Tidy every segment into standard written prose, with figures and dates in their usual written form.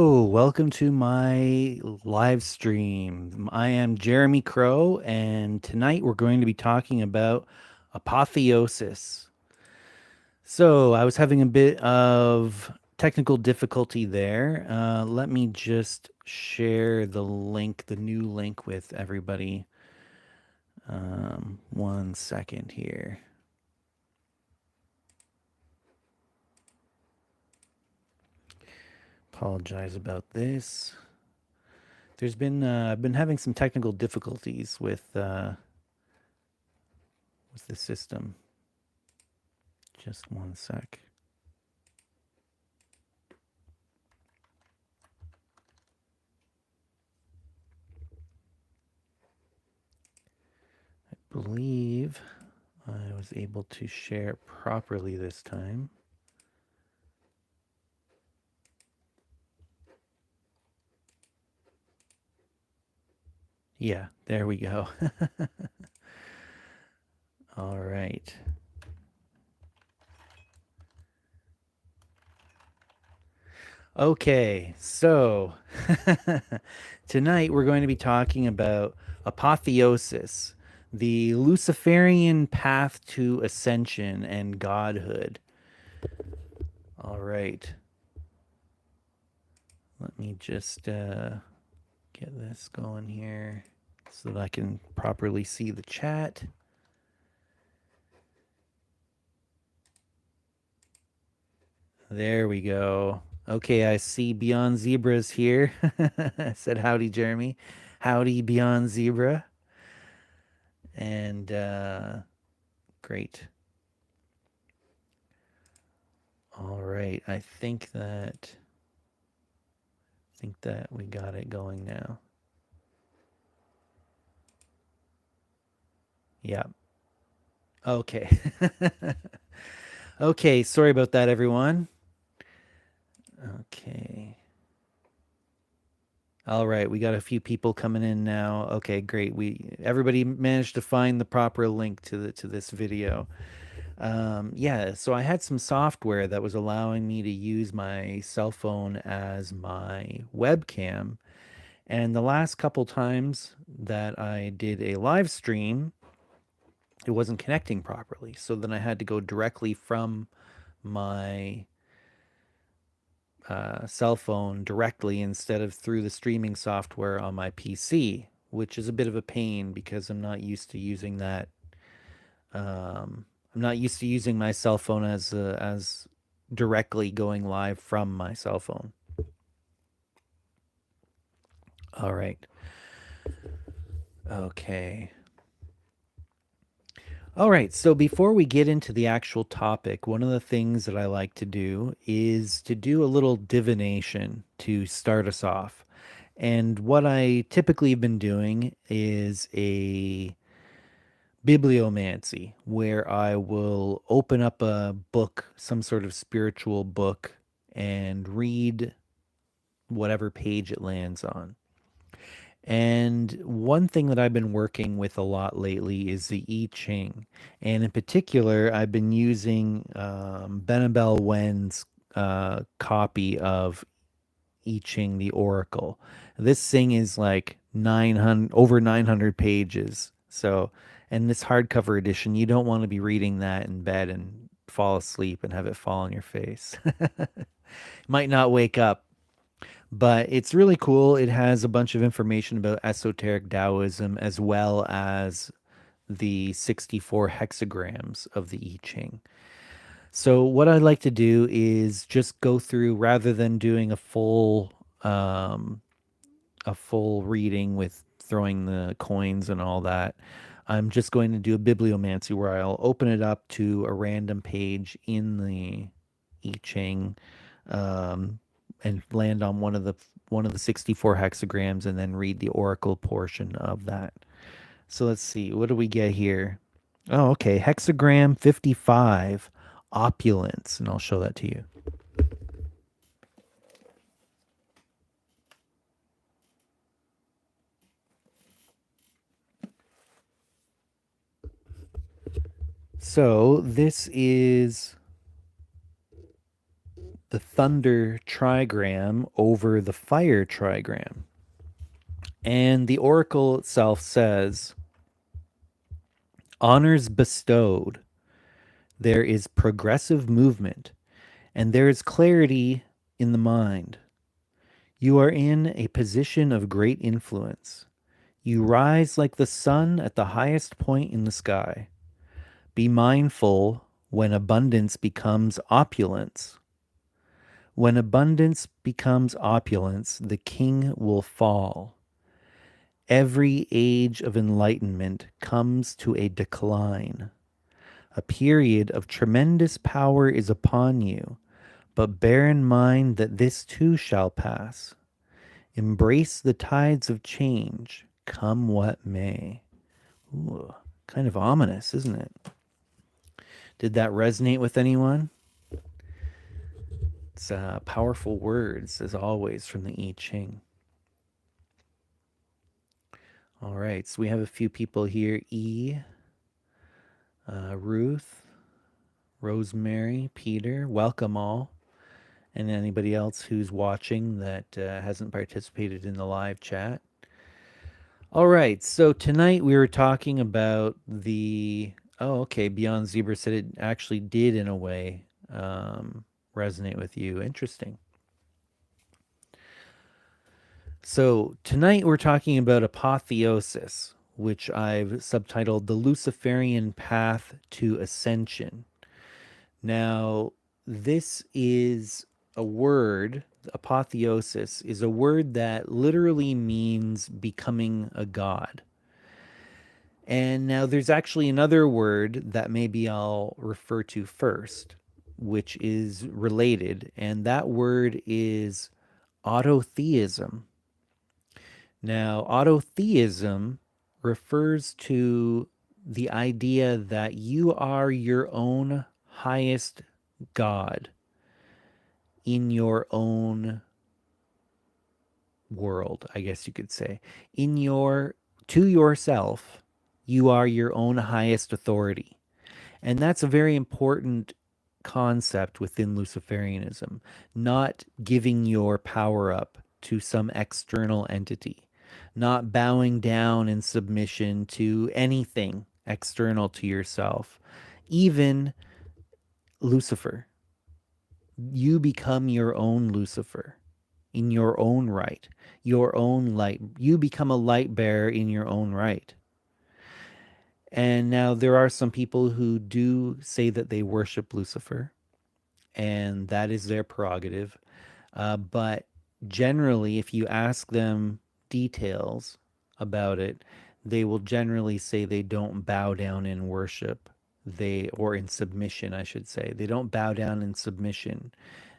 Oh, welcome to my live stream. I am Jeremy Crow, and tonight we're going to be talking about apotheosis. So, I was having a bit of technical difficulty there. Let me just share the link, the new link with everybody. 1 second here. Apologize about this. I've been having some technical difficulties with the system. Just 1 sec. I believe I was able to share properly this time. Yeah, there we go. All right. Okay, so tonight we're going to be talking about apotheosis, the Luciferian path to ascension and godhood. All right. Let me just get this going here so that I can properly see the chat. There we go. Okay, I see Beyond Zebras here. I said howdy, Jeremy. Howdy, Beyond Zebra. And great. All right. I think that we got it going now. Yeah. Okay. Okay, sorry about that, everyone. Okay. All right, we got a few people coming in now. Okay, great. Everybody managed to find the proper link to this video. Yeah, so I had some software that was allowing me to use my cell phone as my webcam. And the last couple times that I did a live stream, it wasn't connecting properly. So then I had to go directly from my cell phone directly instead of through the streaming software on my PC, which is a bit of a pain because I'm not used to using that. I'm not used to using my cell phone as directly going live from my cell phone. All right. Okay. All right. So before we get into the actual topic, one of the things that I like to do is to do a little divination to start us off. And what I typically have been doing is a bibliomancy, where I will open up a book, some sort of spiritual book, and read whatever page it lands on. And one thing that I've been working with a lot lately is the I Ching. And in particular, I've been using Benabel Wen's copy of I Ching, the Oracle. This thing is like 900, over 900 pages. So, and this hardcover edition, you don't want to be reading that in bed and fall asleep and have it fall on your face. Might not wake up, but it's really cool. It has a bunch of information about esoteric Taoism as well as the 64 hexagrams of the I Ching. So what I like to do is just go through rather than doing um, a full reading with throwing the coins and all that. I'm just going to do a bibliomancy where I'll open it up to a random page in the I Ching, um, and land on one of the 64 hexagrams and then read the oracle portion of that. So let's see, what do we get here? Oh, okay, hexagram 55, opulence, and I'll show that to you. So this is the thunder trigram over the fire trigram. And the oracle itself says, honors bestowed, there is progressive movement, and there is clarity in the mind. You are in a position of great influence. You rise like the sun at the highest point in the sky. Be mindful when abundance becomes opulence. When abundance becomes opulence, the king will fall. Every age of enlightenment comes to a decline. A period of tremendous power is upon you, but bear in mind that this too shall pass. Embrace the tides of change, come what may. Ooh, kind of ominous, isn't it? Did that resonate with anyone? It's powerful words, as always, from the I Ching. All right, so we have a few people here. Ruth, Rosemary, Peter, welcome all. And anybody else who's watching that hasn't participated in the live chat. All right, so tonight we were talking about the... Oh, okay, Beyond Zebra said it actually did, in a way, resonate with you. Interesting. So tonight we're talking about Apotheosis, which I've subtitled The Luciferian Path to Ascension. Now, this is a word, apotheosis is a word that literally means becoming a god. And now there's actually another word that maybe I'll refer to first, which is related, and that word is autotheism. Now, autotheism refers to the idea that you are your own highest God in your own world, I guess you could say. To yourself, you are your own highest authority. And that's a very important concept within Luciferianism, not giving your power up to some external entity, not bowing down in submission to anything external to yourself, even Lucifer. You become your own Lucifer in your own right, your own light. You become a light bearer in your own right. And now there are some people who do say that they worship Lucifer, and that is their prerogative. But generally, if you ask them details about it, they will generally say they don't bow down in worship. Or in submission, I should say. They don't bow down in submission.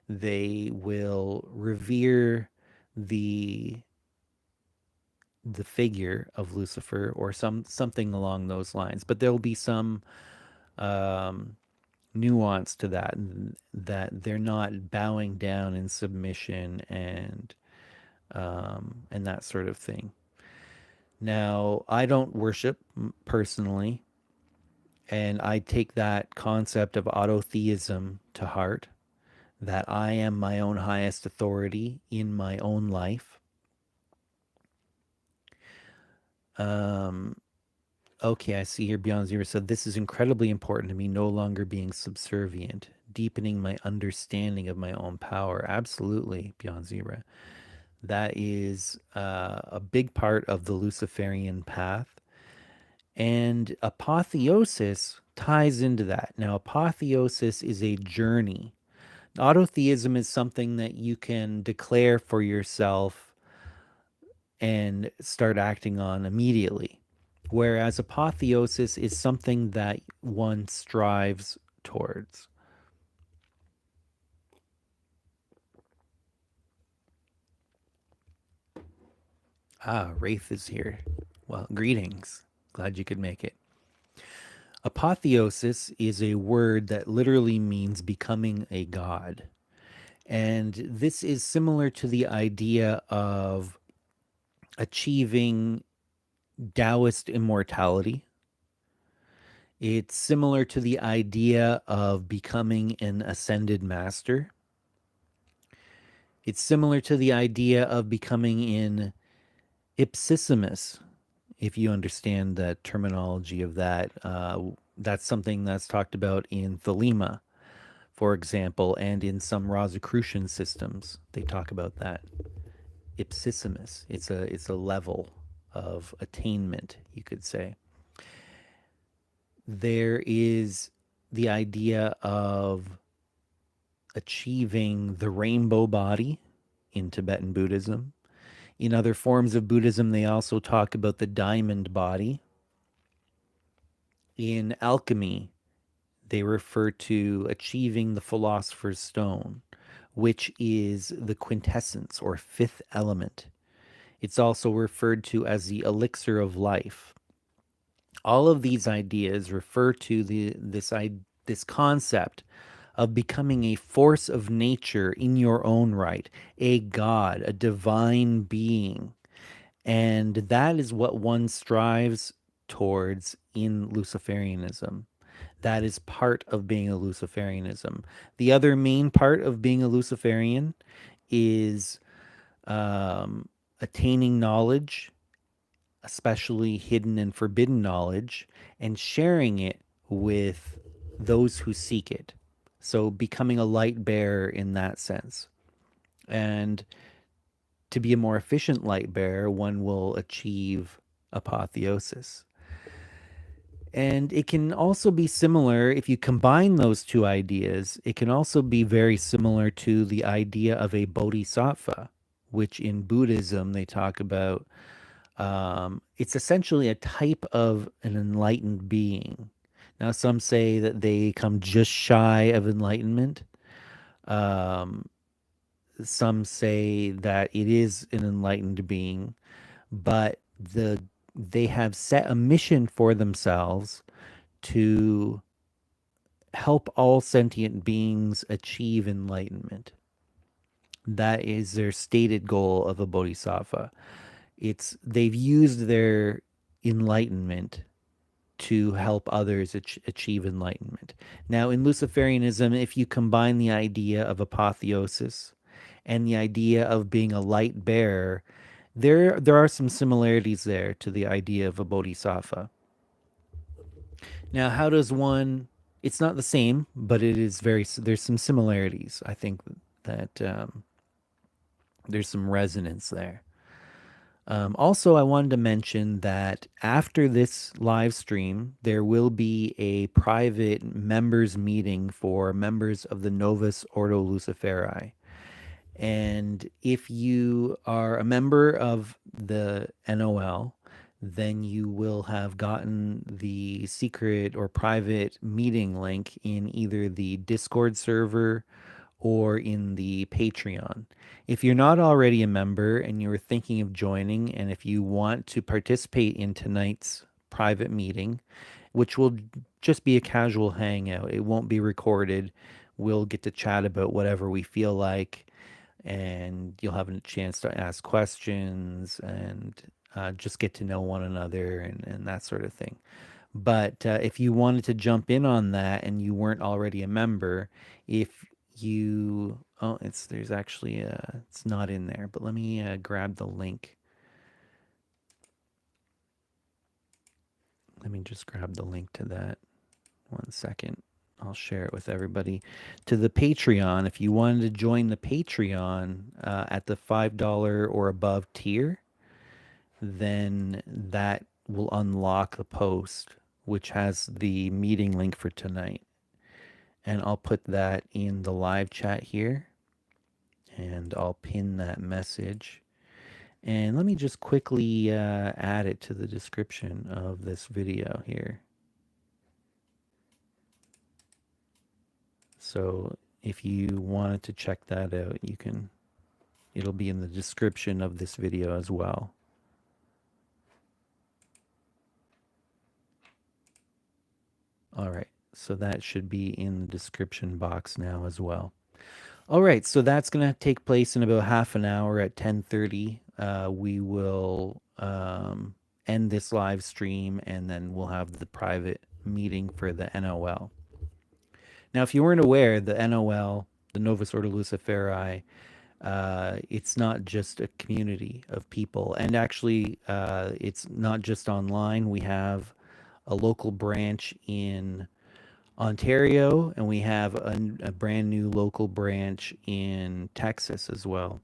They will revere the figure of Lucifer or something along those lines. But there will be some um, nuance to that, that they're not bowing down in submission and that sort of thing. Now, I don't worship personally, and I take that concept of autotheism to heart, that I am my own highest authority in my own life. Okay, I see here Beyond Zero said, this is incredibly important to me, no longer being subservient, deepening my understanding of my own power. Absolutely, Beyond Zero. That is a big part of the Luciferian path. And apotheosis ties into that. Now, apotheosis is a journey. Autotheism is something that you can declare for yourself and start acting on immediately. Whereas apotheosis is something that one strives towards. Ah, Wraith is here. Well, greetings. Glad you could make it. Apotheosis is a word that literally means becoming a god. And this is similar to the idea of achieving Taoist immortality. It's similar to the idea of becoming an ascended master. It's similar to the idea of becoming in ipsissimus, if you understand the terminology of that. That's something that's talked about in Thelema, for example, and in some Rosicrucian systems. They talk about that. Ipsissimus. It's a level of attainment, you could say. There is the idea of achieving the rainbow body in Tibetan Buddhism. In other forms of Buddhism, they also talk about the diamond body. In alchemy, they refer to achieving the philosopher's stone, which is the quintessence or fifth element. It's also referred to as the elixir of life. All of these ideas refer to this concept of becoming a force of nature in your own right, a god, a divine being. And that is what one strives towards in Luciferianism. That is part of being a Luciferianism. The other main part of being a Luciferian is attaining knowledge, especially hidden and forbidden knowledge, and sharing it with those who seek it. So becoming a light bearer in that sense. And to be a more efficient light bearer, one will achieve apotheosis. And it can also be similar, if you combine those two ideas, it can also be very similar to the idea of a bodhisattva, which in Buddhism they talk about. It's essentially a type of an enlightened being. Now, some say that they come just shy of enlightenment. Um, some say that it is an enlightened being, but they have set a mission for themselves to help all sentient beings achieve enlightenment. That is their stated goal of a bodhisattva. It's they've used their enlightenment to help others achieve enlightenment. Now, in Luciferianism, if you combine the idea of apotheosis and the idea of being a light bearer, there are some similarities there to the idea of a bodhisattva. Now, how does one? It's not the same, but it is very. There's some similarities. I think that there's some resonance there. Also, I wanted to mention that after this live stream, there will be a private members meeting for members of the Novus Ordo Luciferi. And if you are a member of the NOL, then you will have gotten the secret or private meeting link in either the Discord server or in the Patreon. If you're not already a member and you're thinking of joining, and if you want to participate in tonight's private meeting, which will just be a casual hangout, it won't be recorded. We'll get to chat about whatever we feel like, and you'll have a chance to ask questions and just get to know one another and that sort of thing. But if you wanted to jump in on that and you weren't already a member, if you oh it's there's actually it's not in there, but let me grab the link. Let me just grab the link to that. One second. I'll share it with everybody. To the Patreon, if you wanted to join the Patreon at the $5 or above tier, then that will unlock the post, which has the meeting link for tonight. And I'll put that in the live chat here. And I'll pin that message. And let me just quickly add it to the description of this video here. So if you wanted to check that out, you can, it'll be in the description of this video as well. All right, so that should be in the description box now as well. All right, so that's going to take place in about half an hour at 10:30. We will end this live stream, and then we'll have the private meeting for the NOL. Now, if you weren't aware, the NOL, the Novus Ordo Luciferi, It's not just a community of people. And actually, it's not just online. We have a local branch in Ontario, and we have a brand new local branch in Texas as well.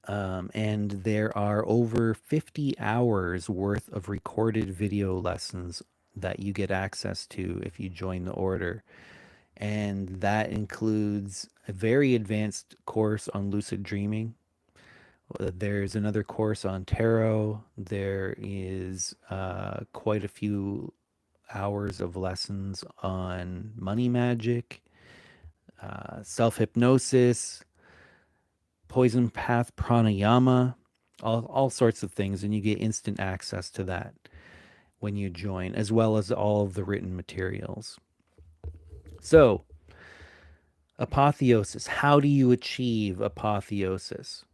And there are over 50 hours worth of recorded video lessons that you get access to if you join the order. And that includes a very advanced course on lucid dreaming. There's another course on tarot. There is quite a few hours of lessons on money magic, self hypnosis, poison path pranayama, all sorts of things. And you get instant access to that when you join, as well as all of the written materials. So, apotheosis. How do you achieve apotheosis?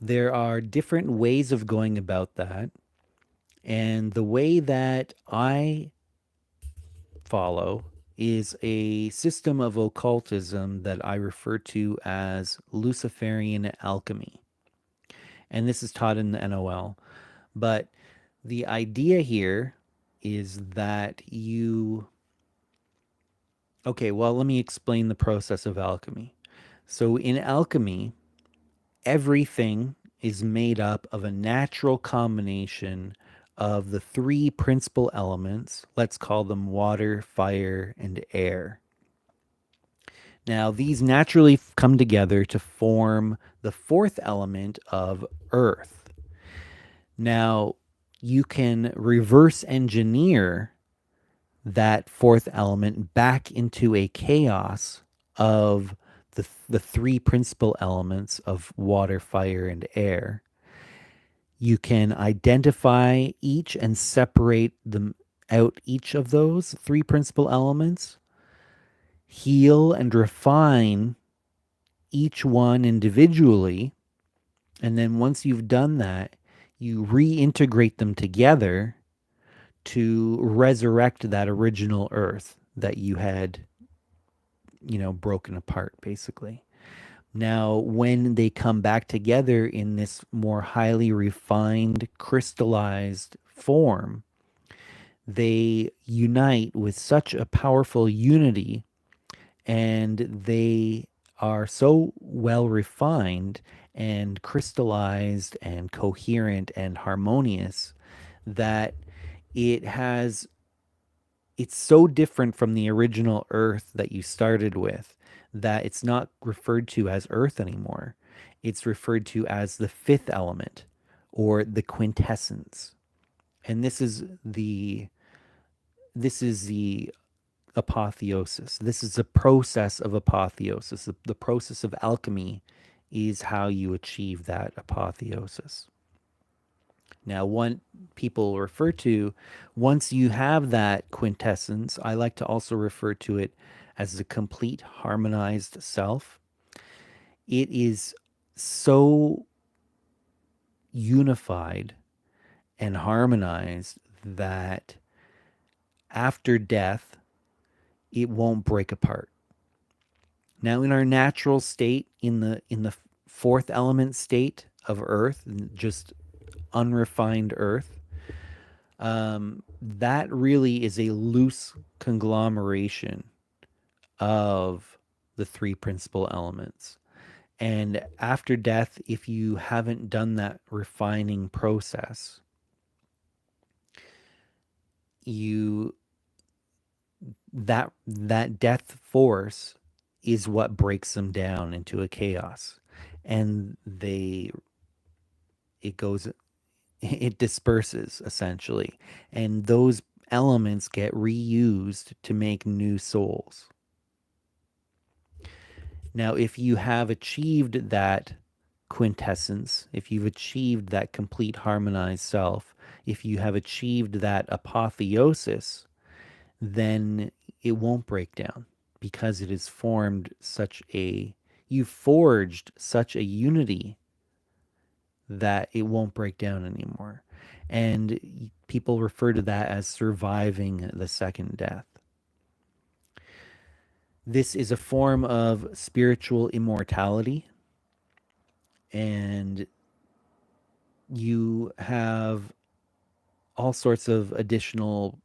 There are different ways of going about that. And the way that I follow is a system of occultism that I refer to as Luciferian alchemy. And this is taught in the NOL. But the idea here is that you. Okay, well, let me explain the process of alchemy. So, in alchemy, everything is made up of a natural combination of the three principal elements. Let's call them water, fire, and air. Now, these naturally come together to form the fourth element of earth. Now, you can reverse engineer that fourth element back into a chaos of the three principal elements of water, fire, and air. You can identify each and separate them out, each of those three principal elements, heal and refine each one individually. And then once you've done that, you reintegrate them together to resurrect that original earth that you had, broken apart, basically. Now, when they come back together in this more highly refined, crystallized form, they unite with such a powerful unity, and they are so well refined and crystallized and coherent and harmonious that it has it's so different from the original earth that you started with that it's not referred to as earth anymore. It's referred to as the fifth element or the quintessence. And this is the apotheosis. This is a process of apotheosis. The process of alchemy is how you achieve that apotheosis. Now, one people refer to, once you have that quintessence, I like to also refer to it as the complete harmonized self. It is so unified and harmonized that after death, it won't break apart. Now, in our natural state, in the fourth element state of Earth, just unrefined Earth, that really is a loose conglomeration of the three principal elements. And after death, if you haven't done that refining process, you that death force is what breaks them down into a chaos. And it goes it disperses essentially. And those elements get reused to make new souls. Now, if you have achieved that quintessence, if you've achieved that complete harmonized self, if you have achieved that apotheosis, then it won't break down because it has formed you've forged such a unity that it won't break down anymore. And people refer to that as surviving the second death. This is a form of spiritual immortality, and you have all sorts of additional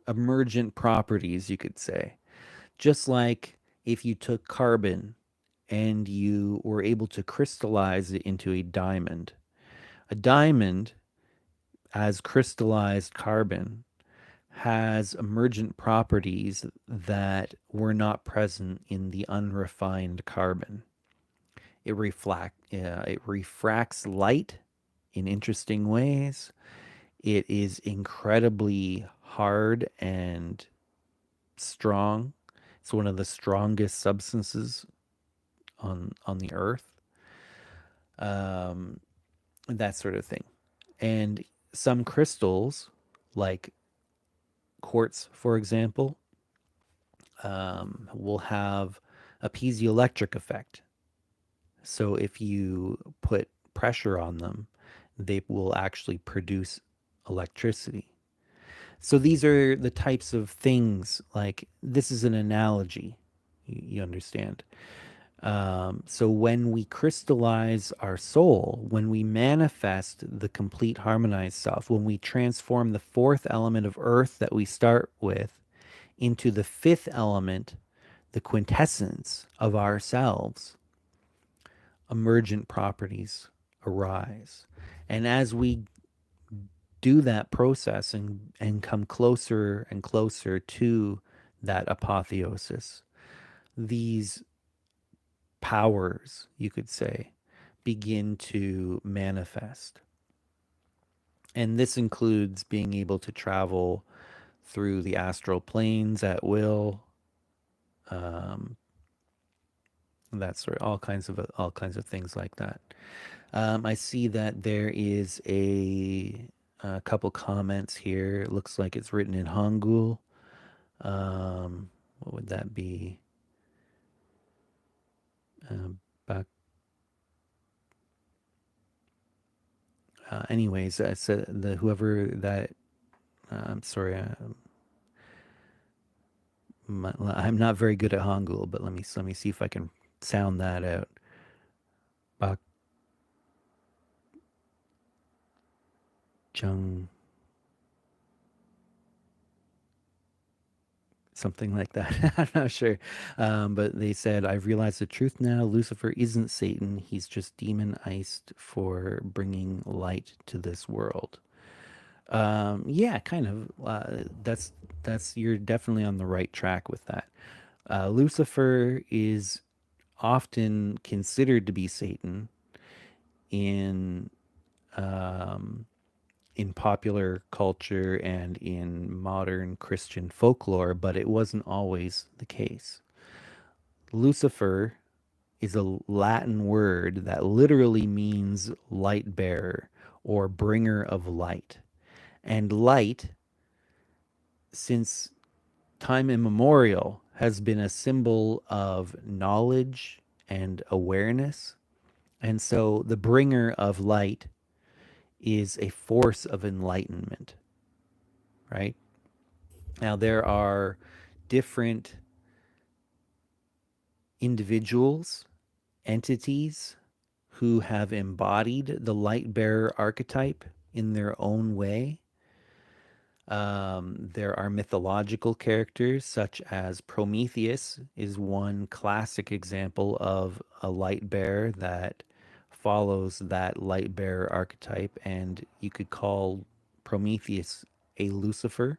emergent properties, you could say. Just like if you took carbon and you were able to crystallize it into a diamond, as crystallized carbon, has emergent properties that were not present in the unrefined carbon. It refracts light in interesting ways. It is incredibly hard and strong. It's one of the strongest substances on the earth. Um, that sort of thing. And some crystals, like quartz, for example, will have a piezoelectric effect. So if you put pressure on them, they will actually produce electricity. So these are the types of things, like this is an analogy, you understand. So when we crystallize our soul, when we manifest the complete harmonized self, when we transform the fourth element of earth that we start with into the fifth element, the quintessence of ourselves, emergent properties arise. And as we do that process and come closer and closer to that apotheosis, these powers, you could say, begin to manifest. And this includes being able to travel through the astral planes at will. Um, that's sort of all kinds of things like that. I see that there is a couple comments here. It looks like it's written in Hangul. What would that be? Bak Anyways, so the whoever that I'm sorry, I'm not very good at Hangul, but let me see if I can sound that out. Bak Jung, something like that. I'm not sure, but they said, "I've realized the truth now. Lucifer isn't Satan. He's just demonized for bringing light to this world." Yeah, kind of. That's you're definitely on the right track with that. Lucifer is often considered to be Satan in um, in popular culture and in modern Christian folklore, but it wasn't always the case. Lucifer is a Latin word that literally means light bearer or bringer of light. And light, since time immemorial, has been a symbol of knowledge and awareness. And so the bringer of light is a force of enlightenment, right? Now, there are different individuals, entities who have embodied the light bearer archetype in their own way. There are mythological characters such as Prometheus is one classic example of a light bearer that follows that light bearer archetype, and you could call Prometheus a Lucifer.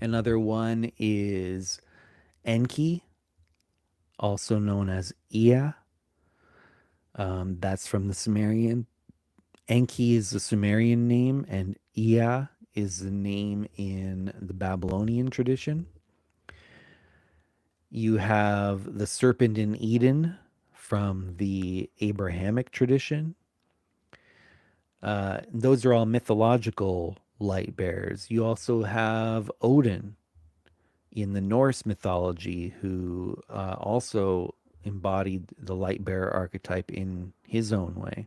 Another one is Enki, also known as Ea. That's from the Sumerian. Enki is the Sumerian name, and Ea is the name in the Babylonian tradition. You have the serpent in Eden from the Abrahamic tradition. Those are all mythological light bearers. You also have Odin in the Norse mythology, who also embodied the light bearer archetype in his own way.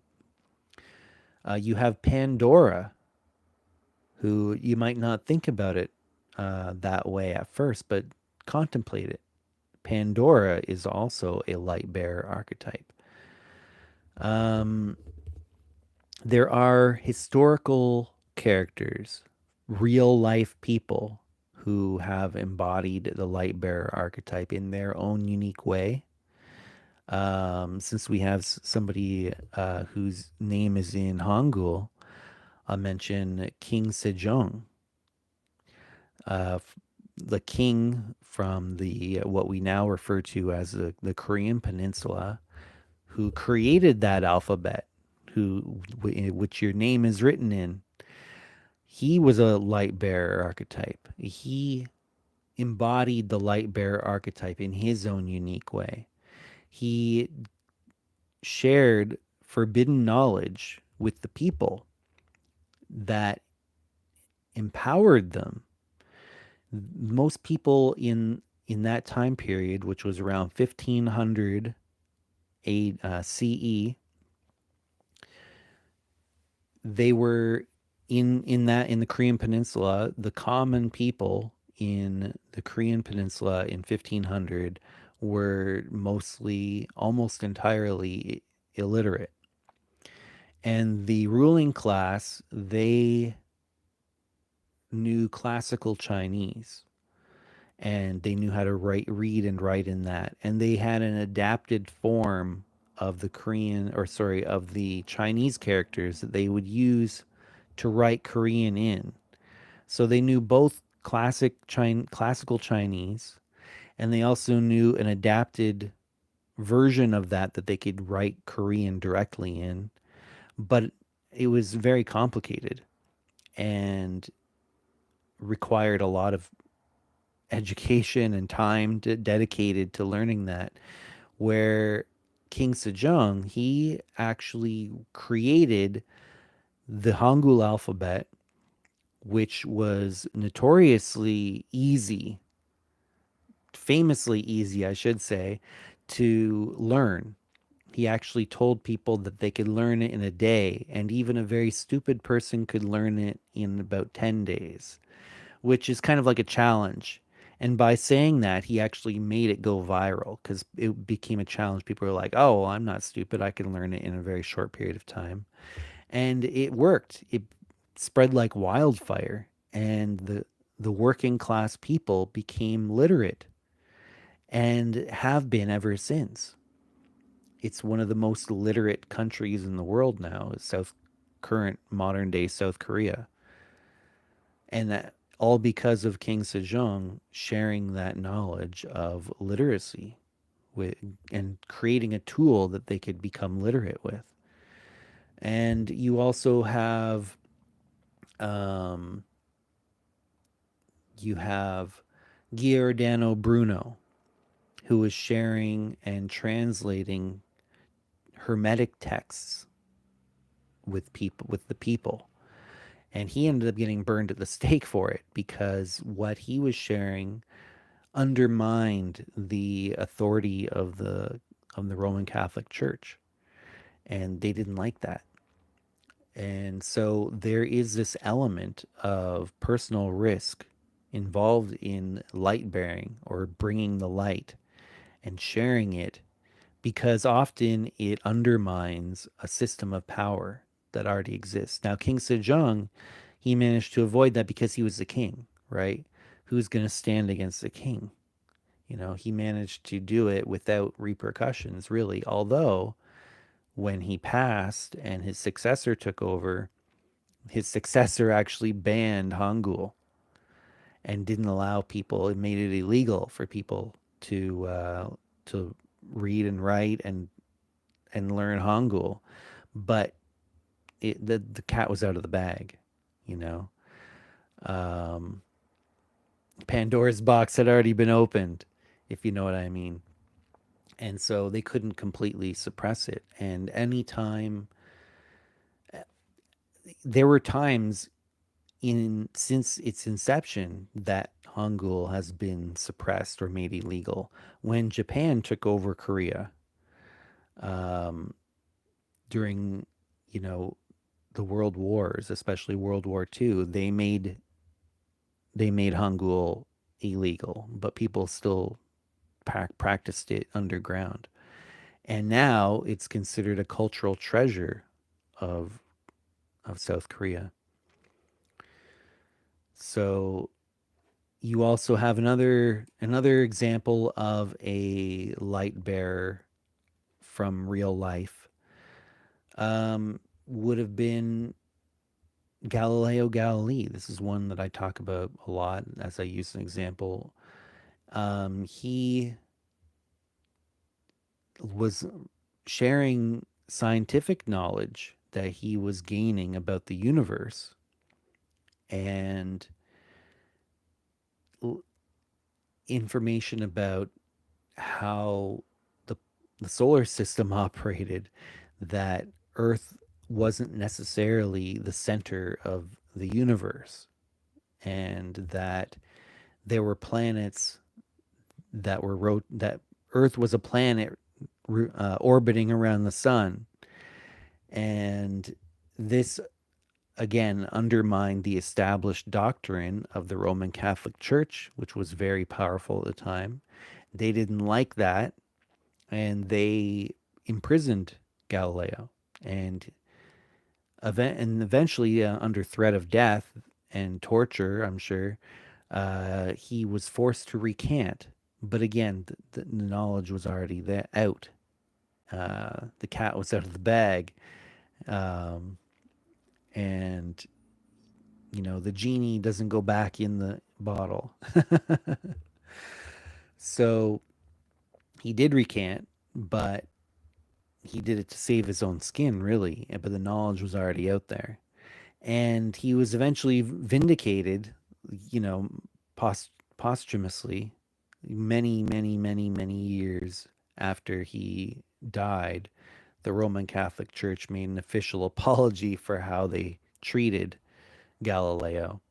You have Pandora, who you might not think about it that way at first, but contemplate it. Pandora is also a light bearer archetype. Um, there are historical characters, real life people who have embodied the light bearer archetype in their own unique way. Since we have somebody whose name is in Hangul, I'll mention King Sejong, uh, the king from the what we now refer to as the Korean Peninsula, who created that alphabet, which your name is written in. He was a light bearer archetype. He embodied the light bearer archetype in his own unique way. He shared forbidden knowledge with the people that empowered them. Most people in that time period, which was around 1500 CE, they were in the Korean Peninsula. The common people in the Korean Peninsula in 1500 were mostly, almost entirely illiterate. And the ruling class, they knew classical Chinese, and they knew how to read and write in that. And they had an adapted form of the Korean, or sorry, of the Chinese characters that they would use to write Korean in. So they knew both classical Chinese, and they also knew an adapted version of that they could write Korean directly in. But it was very complicated and required a lot of education and time dedicated to learning that. Where King Sejong, he actually created the Hangul alphabet, which was notoriously easy, famously easy, I should say, to learn. He actually told people that they could learn it in a day, and even a very stupid person could learn it in about 10 days, which is kind of like a challenge. And by saying that, he actually made it go viral because it became a challenge. People were like, oh, well, I'm not stupid. I can learn it in a very short period of time. And it worked. It spread like wildfire. And the working class people became literate and have been ever since. It's one of the most literate countries in the world now, is current modern day South Korea. And that all because of King Sejong sharing that knowledge of literacy with and creating a tool that they could become literate with. And you also um, have Giordano Bruno, who is sharing and translating Hermetic texts with the people. And he ended up getting burned at the stake for it because what he was sharing undermined the authority of the Roman Catholic Church, and they didn't like that. And so there is this element of personal risk involved in light bearing or bringing the light and sharing it, because often it undermines a system of power that already exists. Now, King Sejong, he managed to avoid that because he was the king, right? Who's going to stand against the king? You know, he managed to do it without repercussions, really. Although, when he passed and his successor took over, his successor actually banned Hangul and didn't allow people. It made it illegal for people to read and write and learn Hangul. But the cat was out of the bag, you know. Um, Pandora's box had already been opened, if you know what I mean. And so they couldn't completely suppress it. And anytime there were times in since its inception that Hangul has been suppressed or made illegal. When Japan took over Korea, um, during, you know, the world wars, especially World War II, they made Hangul illegal, but people still practiced it underground. And now it's considered a cultural treasure of South Korea. So you also have another example of a light bearer from real life. Would have been Galileo Galilei. This is one that I talk about a lot as I use an example. He was sharing scientific knowledge that he was gaining about the universe and information about how the the solar system operated, that Earth wasn't necessarily the center of the universe, and that there were planets that that Earth was a planet orbiting around the sun, and this again undermined the established doctrine of the Roman Catholic Church, which was very powerful at the time. They didn't like that, and they imprisoned Galileo, and eventually, under threat of death and torture, I'm sure, he was forced to recant. But again, the knowledge was already there, out. The cat was out of the bag, um, and the genie doesn't go back in the bottle. So he did recant, but he did it to save his own skin, really. But the knowledge was already out there. And he was eventually vindicated, you know, posthumously, many years after he died. The Roman Catholic Church made an official apology for how they treated Galileo.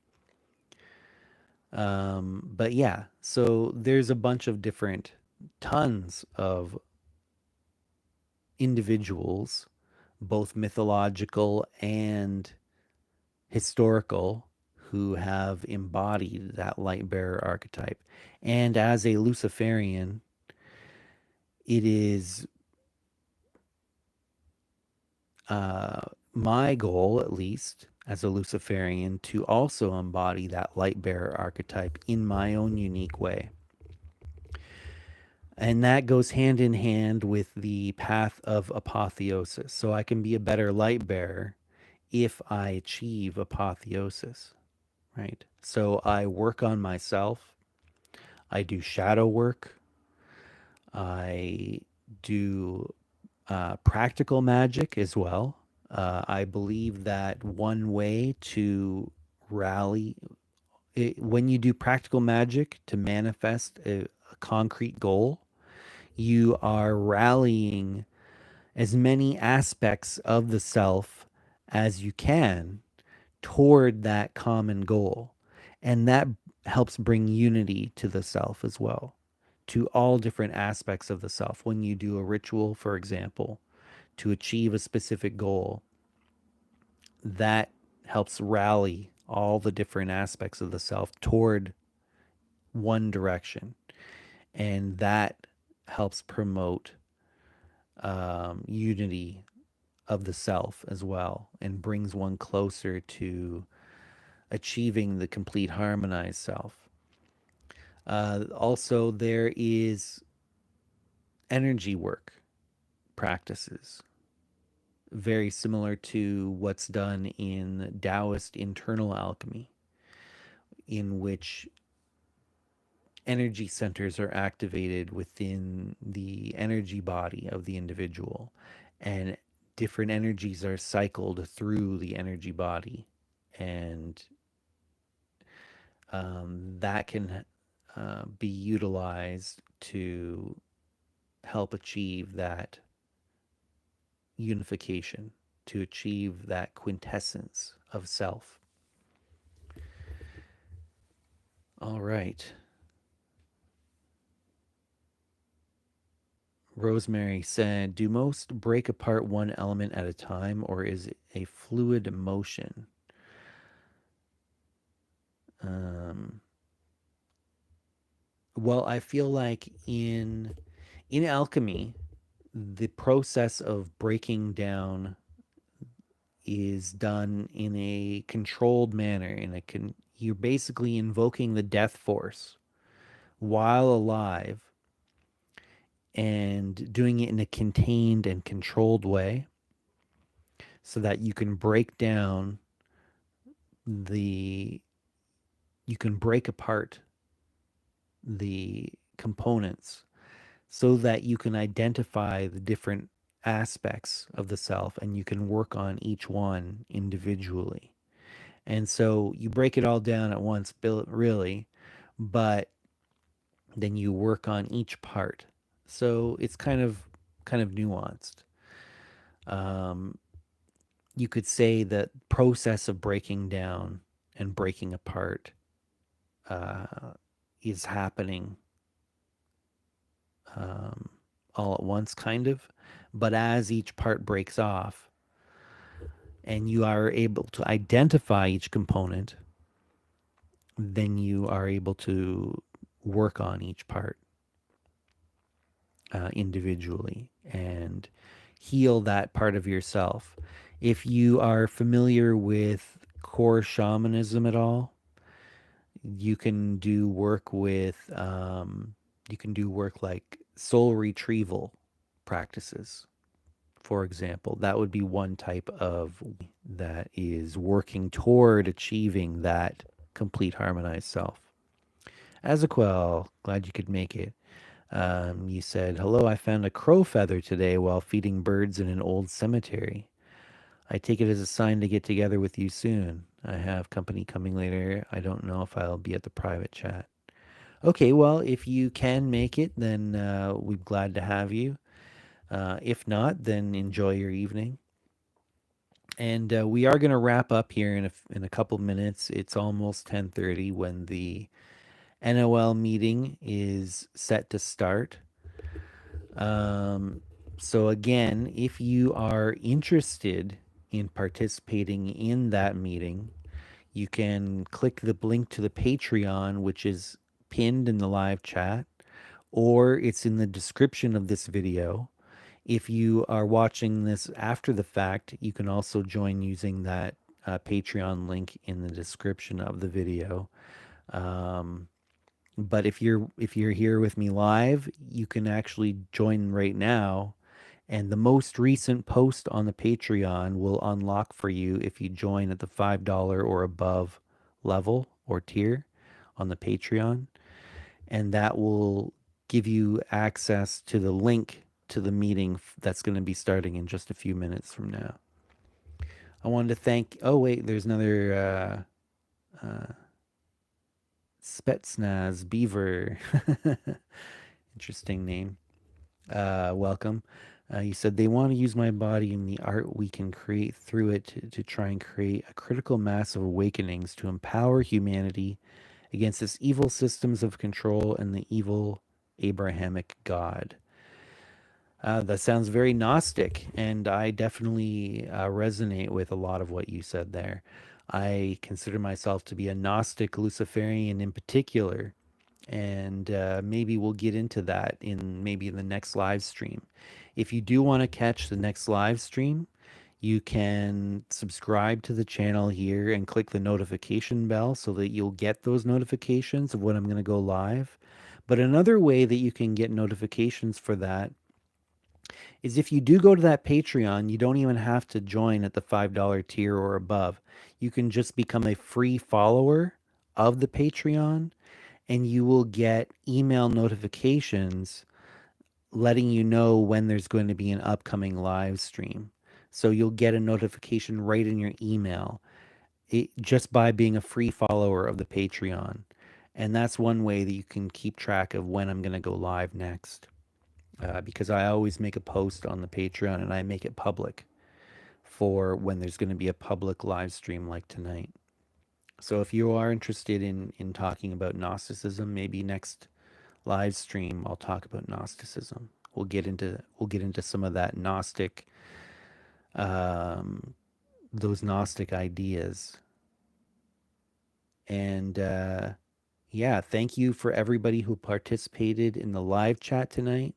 But yeah, so there's a bunch of different, tons of individuals, both mythological and historical, who have embodied that light bearer archetype. And as a Luciferian, it is uh, my goal, at least as a Luciferian, to also embody that light bearer archetype in my own unique way. And that goes hand in hand with the path of apotheosis. So I can be a better light bearer if I achieve apotheosis, right? So I work on myself. I do shadow work. I do practical magic as well. I believe that one way to rally, when you do practical magic to manifest a concrete goal, you are rallying as many aspects of the self as you can toward that common goal. And that helps bring unity to the self as well, to all different aspects of the self. When you do a ritual, for example, to achieve a specific goal, that helps rally all the different aspects of the self toward one direction. And that helps promote unity of the self as well, and brings one closer to achieving the complete harmonized self. Also, there is energy work practices, very similar to what's done in Taoist internal alchemy, in which energy centers are activated within the energy body of the individual, and different energies are cycled through the energy body, and that can be utilized to help achieve that unification, to achieve that quintessence of self. All right. Rosemary said, do most break apart one element at a time, or is it a fluid motion? Um, Well, I feel like in alchemy, the process of breaking down is done in a controlled manner. You're basically invoking the death force while alive and doing it in a contained and controlled way so that the you can break apart the components so that you can identify the different aspects of the self and you can work on each one individually. And so you break it all down at once, really, but then you work on each part. So it's kind of nuanced. Um, you could say that process of breaking down and breaking apart uh, is happening um, all at once, kind of. But as each part breaks off and you are able to identify each component, then you are able to work on each part individually and heal that part of yourself. If you are familiar with core shamanism at all, you can do work with, you can do work like soul retrieval practices, for example. That would be one type of that is working toward achieving that complete harmonized self. Azaquel, glad you could make it. You said, "Hello, I found a crow feather today while feeding birds in an old cemetery. I take it as a sign to get together with you soon. I have company coming later. I don't know if I'll be at the private chat." Okay, well, if you can make it, then we're glad to have you. If not, then enjoy your evening. And we are going to wrap up here in a couple minutes. It's almost 10:30 when the NOL meeting is set to start. Um, so again, if you are interested in participating in that meeting, you can click the link to the Patreon, which is pinned in the live chat, or it's in the description of this video. If you are watching this after the fact, you can also join using that Patreon link in the description of the video. Um, but if you're here with me live, you can actually join right now, and the most recent post on the Patreon will unlock for you if you join at the $5 or above level or tier on the Patreon, and that will give you access to the link to the meeting that's going to be starting in just a few minutes from now. I wanted to thank. Oh wait, there's another Spetsnaz Beaver. Interesting name. Welcome. You said they want to use my body and the art we can create through it to try and create a critical mass of awakenings to empower humanity against this evil systems of control and the evil Abrahamic God. That sounds very Gnostic, and I definitely resonate with a lot of what you said there. I consider myself to be a Gnostic Luciferian in particular, and maybe we'll get into that in maybe the next live stream. If you do want to catch the next live stream, you can subscribe to the channel here and click the notification bell so that you'll get those notifications of when I'm going to go live. But another way that you can get notifications for that is if you do go to that Patreon, you don't even have to join at the $5 tier or above. You can just become a free follower of the Patreon, and you will get email notifications letting you know when there's going to be an upcoming live stream. So you'll get a notification right in your email just by being a free follower of the Patreon. And that's one way that you can keep track of when I'm going to go live next. Because I always make a post on the Patreon and I make it public for when there's going to be a public live stream like tonight. So if you are interested in talking about Gnosticism, maybe next live stream I'll talk about Gnosticism. We'll get into some of that um, those Gnostic ideas, and Yeah, thank you for everybody who participated in the live chat tonight.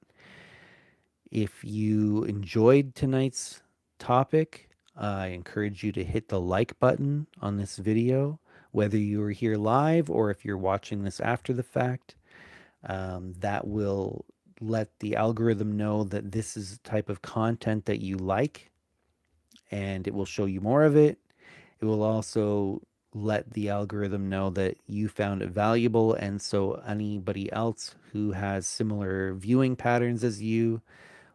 If you enjoyed tonight's topic, I encourage you to hit the like button on this video, whether you are here live or if you're watching this after the fact. That will let the algorithm know that this is the type of content that you like, and it will show you more of it. It will also let the algorithm know that you found it valuable, and so anybody else who has similar viewing patterns as you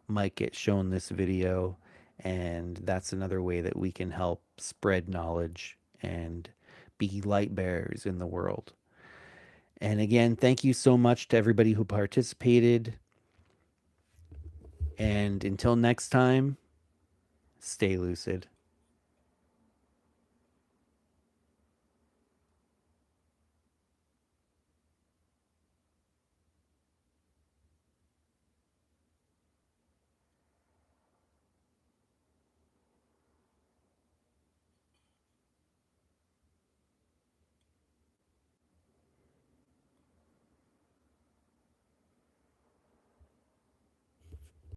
might get shown this video. And that's another way that we can help spread knowledge and be light bearers in the world. And again, thank you so much to everybody who participated. And until next time, stay lucid.